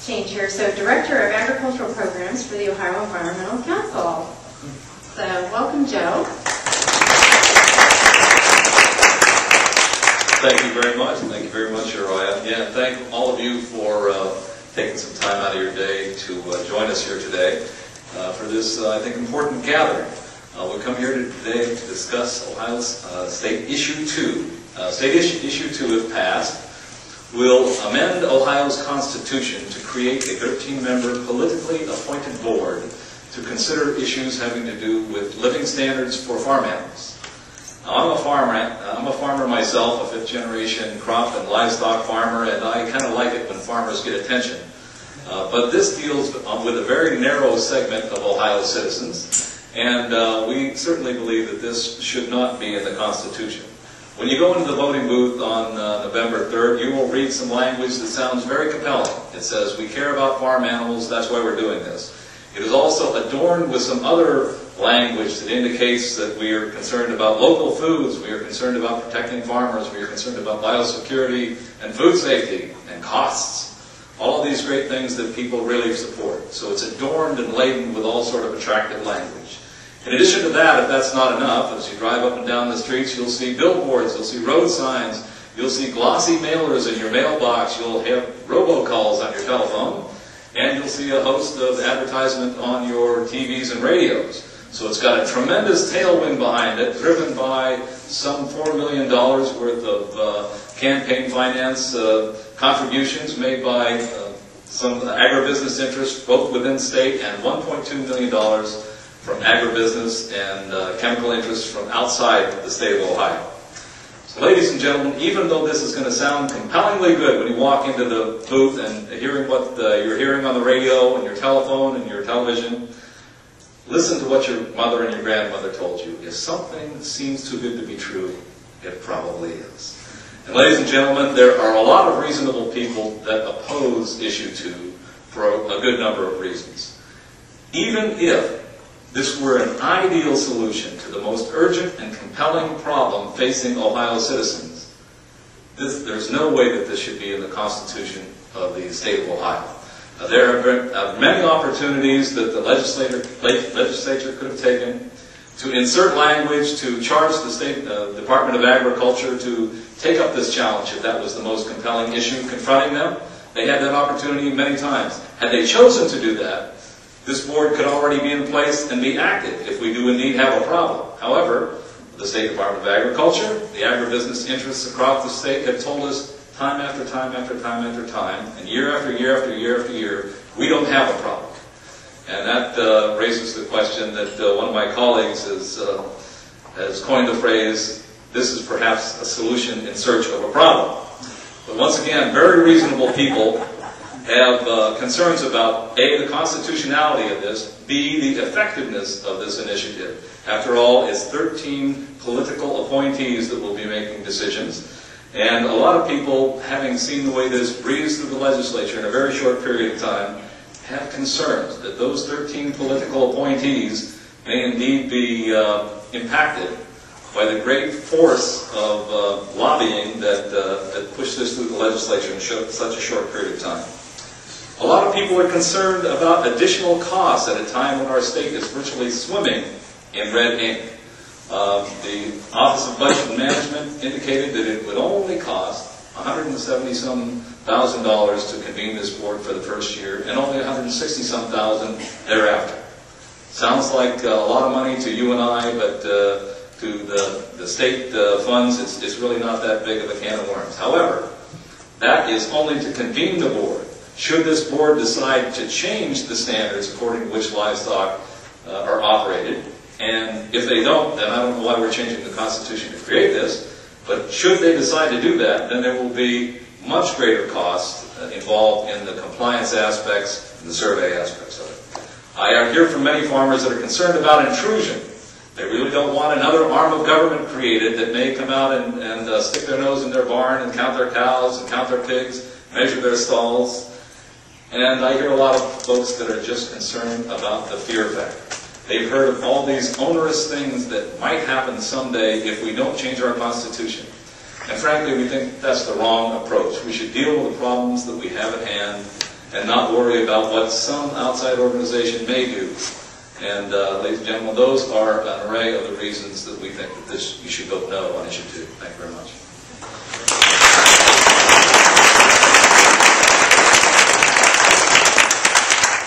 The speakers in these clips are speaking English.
change here. So, Director of Agricultural Programs for the Ohio Environmental Council. So, welcome, Joe. Thank you very much. Thank you very much, Uriah. Yeah, thank all of you for taking some time out of your day to join us here today for this, I think, important gathering. We come here today to discuss Ohio's State Issue 2. State Issue 2, if passed, will amend Ohio's Constitution to create a 13-member politically appointed board to consider issues having to do with living standards for farm animals. Now, I'm a farmer myself, a fifth-generation crop and livestock farmer, and I kind of like it when farmers get attention. But this deals with a very narrow segment of Ohio citizens, and we certainly believe that this should not be in the Constitution. When you go into the voting booth on November 3rd, you will read some language that sounds very compelling. It says, we care about farm animals, that's why we're doing this. It is also adorned with some other language that indicates that we are concerned about local foods, we are concerned about protecting farmers, we are concerned about biosecurity and food safety and costs. All of these great things that people really support. So it's adorned and laden with all sort of attractive language. In addition to that, if that's not enough, as you drive up and down the streets, you'll see billboards, you'll see road signs, you'll see glossy mailers in your mailbox, you'll have robocalls on your telephone, and you'll see a host of advertisement on your TVs and radios. So it's got a tremendous tailwind behind it, driven by some $4 million worth of campaign finance contributions made by some agribusiness interests, both within state, and $1.2 million from agribusiness and chemical interests from outside the state of Ohio. So ladies and gentlemen, even though this is going to sound compellingly good when you walk into the booth and hearing what you're hearing on the radio and your telephone and your television, listen to what your mother and your grandmother told you. If something seems too good to be true, it probably is. And ladies and gentlemen, there are a lot of reasonable people that oppose Issue 2 for a good number of reasons. Even if this were an ideal solution to the most urgent and compelling problem facing Ohio citizens, there's no way that this should be in the Constitution of the state of Ohio. There have been many opportunities that the legislature could have taken to insert language to charge the State Department of Agriculture to take up this challenge if that was the most compelling issue confronting them. They had that opportunity many times. Had they chosen to do that, this board could already be in place and be active if we do indeed have a problem. However, the State Department of Agriculture, the agribusiness interests across the state have told us time after time after time after time, and year after year after year after year, we don't have a problem. And that raises the question that one of my colleagues has coined the phrase, this is perhaps a solution in search of a problem. But once again, very reasonable people have concerns about A, the constitutionality of this, B, the effectiveness of this initiative. After all, it's 13 political appointees that will be making decisions. And a lot of people, having seen the way this breezed through the legislature in a very short period of time, have concerns that those 13 political appointees may indeed be impacted by the great force of lobbying that pushed this through the legislature in such a short period of time. A lot of people are concerned about additional costs at a time when our state is virtually swimming in red ink. The Office of Budget and Management indicated that it would only cost $170-some thousand to convene this board for the first year, and only $160-some thousand thereafter. Sounds like a lot of money to you and I, but to the state funds, it's really not that big of a can of worms. However, that is only to convene the board. Should this board decide to change the standards according to which livestock are operated, and if they don't, then I don't know why we're changing the Constitution to create this, but should they decide to do that, then there will be much greater costs involved in the compliance aspects and the survey aspects of it. I hear from many farmers that are concerned about intrusion. They really don't want another arm of government created that may come out and stick their nose in their barn and count their cows and count their pigs, measure their stalls. And I hear a lot of folks that are just concerned about the fear factor. They've heard of all these onerous things that might happen someday if we don't change our Constitution. And frankly, we think that's the wrong approach. We should deal with the problems that we have at hand and not worry about what some outside organization may do. And ladies and gentlemen, those are an array of the reasons that we think that you should vote no on issue 2. Thank you very much.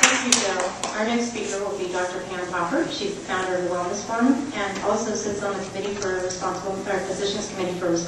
Thank you, Joe. Our next speaker will be Dr. Pam Popper. She's the founder of the Wellness Forum and also sits on the Committee for Responsible, or Physicians Committee for Responsible